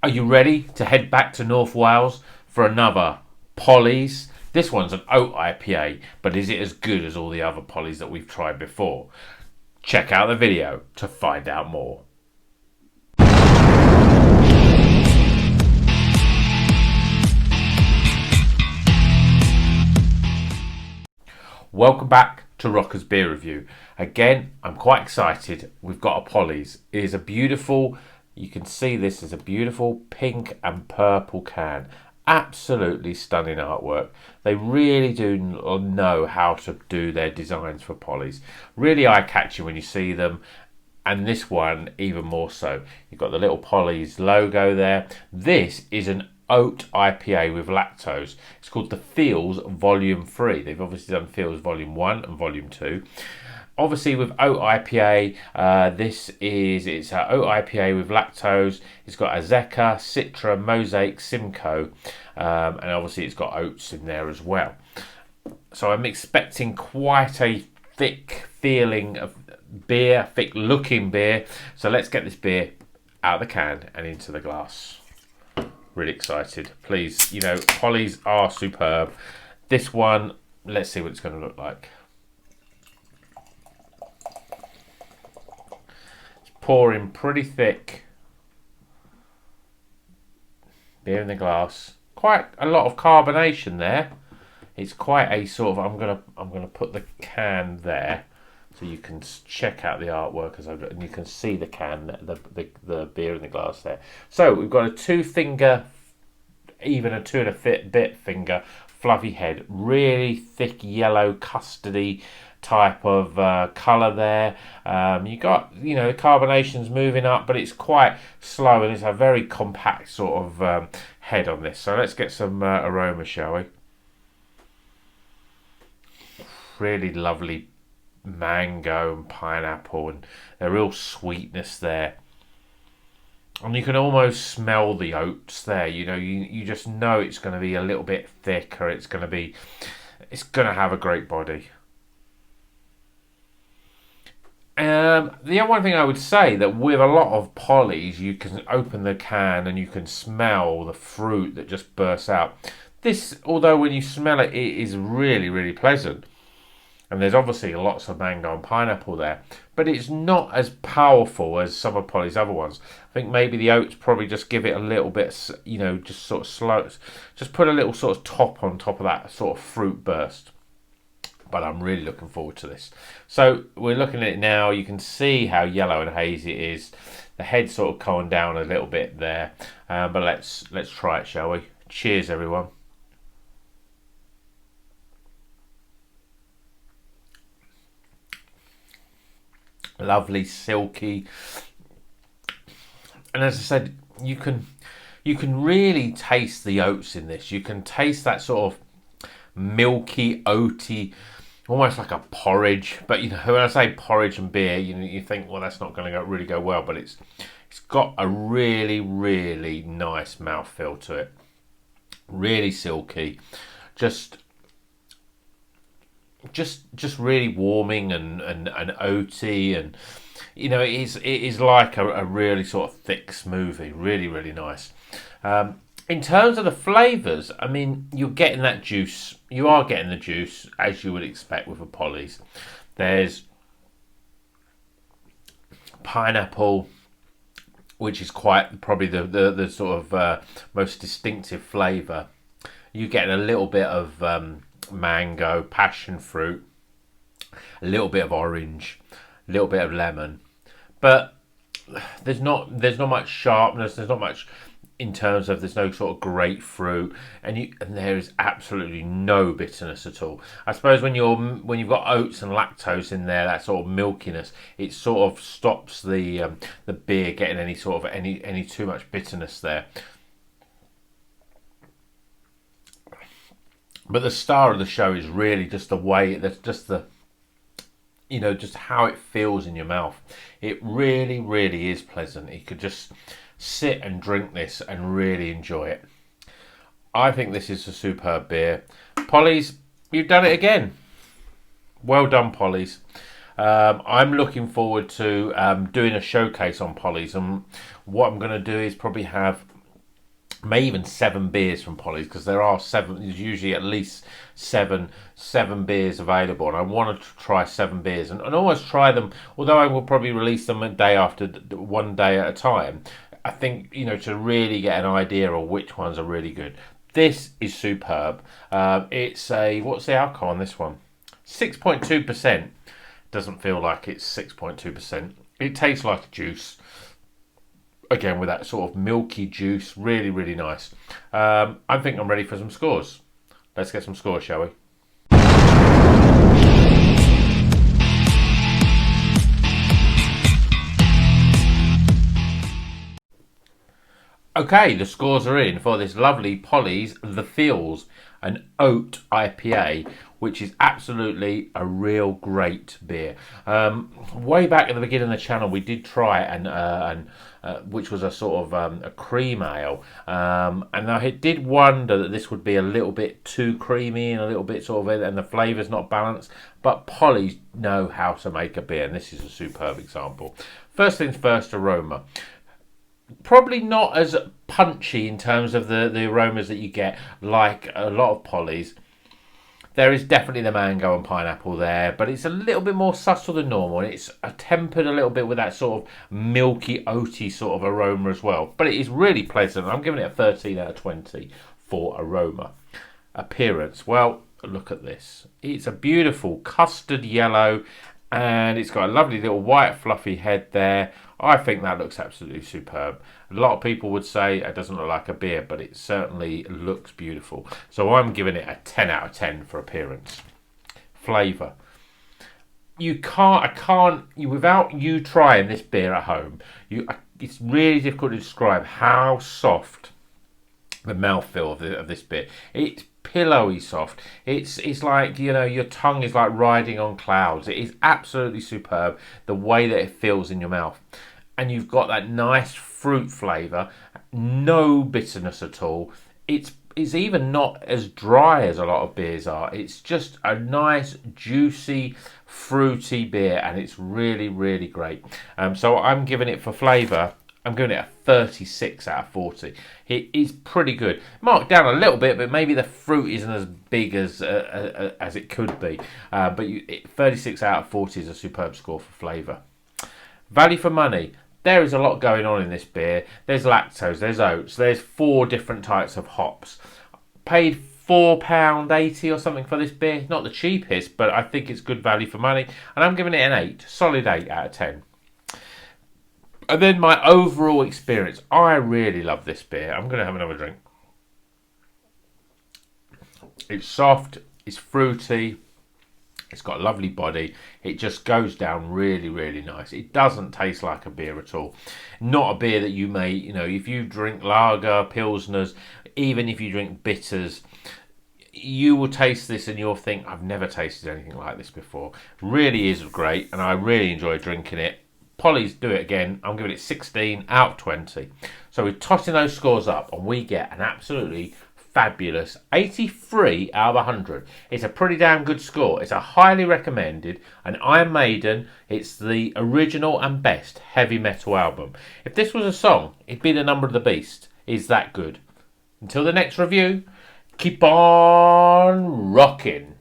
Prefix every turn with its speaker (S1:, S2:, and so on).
S1: Are you ready to head back to North Wales for another Polly's? This one's an oat IPA, but is it as good as all the other Polly's that we've tried before? Check out the video to find out more. Welcome back to Rocker's Beer Review. Again, I'm quite excited. We've got a Polly's. It is a beautiful, you can see this is a beautiful pink and purple can. Absolutely stunning artwork. They really do know how to do their designs for Polly's. Really eye-catching when you see them. And this one even more so. You've got the little Polly's logo there. This is an oat IPA with lactose. It's called the Feels Volume 3. They've obviously done Feels Volume 1 and Volume 2. Obviously with oat IPA, it's an oat IPA with lactose. It's got Azacca, Citra and Mosaic, Simcoe, and obviously it's got oats in there as well. So I'm expecting quite a thick feeling of beer, thick looking beer. So let's get this beer out of the can and into the glass. Really excited. Please, Polly's are superb. This one, let's see what it's going to look like. It's pouring pretty thick beer in the glass. Quite a lot of carbonation there. It's quite a sort of. I'm gonna put the can there, so you can check out the artwork and you can see the can, the beer in the glass there. So we've got a 2 finger, even a 2 and a bit finger, fluffy head, really thick yellow custardy type of colour there. You got, the carbonation's moving up, but it's quite slow and it's a very compact sort of head on this. So let's get some aroma, shall we? Really lovely mango and pineapple and a real sweetness there. And you can almost smell the oats there. You just know it's going to be a little bit thicker. It's going to have a great body. The one thing I would say that with a lot of Polly's, you can open the can and you can smell the fruit that just bursts out. This, although when you smell it, it is really, really pleasant. And there's obviously lots of mango and pineapple there, but it's not as powerful as some of Polly's other ones. I think maybe the oats probably just give it a little bit, just sort of slow, just put a little sort of top on top of that sort of fruit burst. But I'm really looking forward to this. So we're looking at it now. You can see how yellow and hazy it is. The head sort of going down a little bit there. But let's try it, shall we? Cheers, everyone. Lovely, silky, and as I said, you can really taste the oats in this. You can taste that sort of milky, oaty, almost like a porridge. But when I say porridge and beer, you think, well, that's not going to really go well. But it's got a really, really nice mouthfeel to it. Really silky, just really warming and oaty, and it is like a really sort of thick smoothie. Really, really nice. In terms of the flavours, I mean, you're getting that juice. You are getting the juice as you would expect with a Polly's. There's pineapple, which is quite probably the sort of most distinctive flavour. You're getting a little bit of mango, passion fruit, a little bit of orange, a little bit of lemon, but there's not much sharpness. There's not much in terms of, there's no sort of grapefruit, and there is absolutely no bitterness at all. I suppose when you've got oats and lactose in there, that sort of milkiness, it sort of stops the beer getting any sort of any too much bitterness there. But the star of the show is really just the way, that's just the, just how it feels in your mouth. It really, really is pleasant. You could just sit and drink this and really enjoy it. I think this is a superb beer. Polly's, you've done it again. Well done, Polly's. I'm looking forward to doing a showcase on Polly's, and what I'm going to do is probably have May even 7 beers from Polly's, because there are 7. There's usually at least seven beers available, and I wanted to try 7 beers and almost try them. Although I will probably release them a day after, one day at a time. I think, to really get an idea of which ones are really good. This is superb. It's what's the alcohol on this one? 6.2%. Doesn't feel like it's 6.2%. It tastes like a juice. Again, with that sort of milky juice, really, really nice. I think I'm ready for some scores. Let's get some scores, shall we? Okay, the scores are in for this lovely Polly's The Feels, an oat IPA, which is absolutely a real great beer. Way back at the beginning of the channel, we did try which was a sort of a cream ale, and I did wonder that this would be a little bit too creamy and a little bit sort of, and the flavour's not balanced. But Polly's know how to make a beer, and this is a superb example. First things first, aroma. Probably not as punchy in terms of the aromas that you get like a lot of Polly's. There is definitely the mango and pineapple there, but it's a little bit more subtle than normal, and it's tempered a little bit with that sort of milky, oaty sort of aroma as well. But it is really pleasant. I'm giving it a 13 out of 20 for aroma. Appearance. Well, look at this. It's a beautiful custard yellow, and it's got a lovely little white fluffy head there. I think that looks absolutely superb. A lot of people would say it doesn't look like a beer, but it certainly looks beautiful. So I'm giving it a 10 out of 10 for appearance. Flavour. Without you trying this beer at home, it's really difficult to describe how soft the mouthfeel of this beer. It's pillowy soft. It's like, your tongue is like riding on clouds. It is absolutely superb, the way that it feels in your mouth. And you've got that nice fruit flavour, no bitterness at all. It's even not as dry as a lot of beers are. It's just a nice, juicy, fruity beer, and it's really, really great. So I'm giving it, for flavour, I'm giving it a 36 out of 40. It is pretty good. Marked down a little bit, but maybe the fruit isn't as big as it could be. But 36 out of 40 is a superb score for flavour. Value for money. There is a lot going on in this beer. There's lactose, there's oats, there's 4 different types of hops. Paid £4.80 or something for this beer. Not the cheapest, but I think it's good value for money. And I'm giving it an 8, solid 8 out of 10. And then my overall experience. I really love this beer. I'm going to have another drink. It's soft, it's fruity, it's got a lovely body. It just goes down really, really nice. It doesn't taste like a beer at all. Not a beer that you may, if you drink lager, pilsners, even if you drink bitters, you will taste this and you'll think, I've never tasted anything like this before. Really is great, and I really enjoy drinking it. Polly's, do it again. I'm giving it 16 out of 20. So we're tossing those scores up, and we get an absolutely fabulous 83 out of 100. It's a pretty damn good score. It's a highly recommended, an Iron Maiden. It's the original and best heavy metal album. If this was a song, it'd be The Number of the Beast. Is that good? Until the next review, keep on rocking.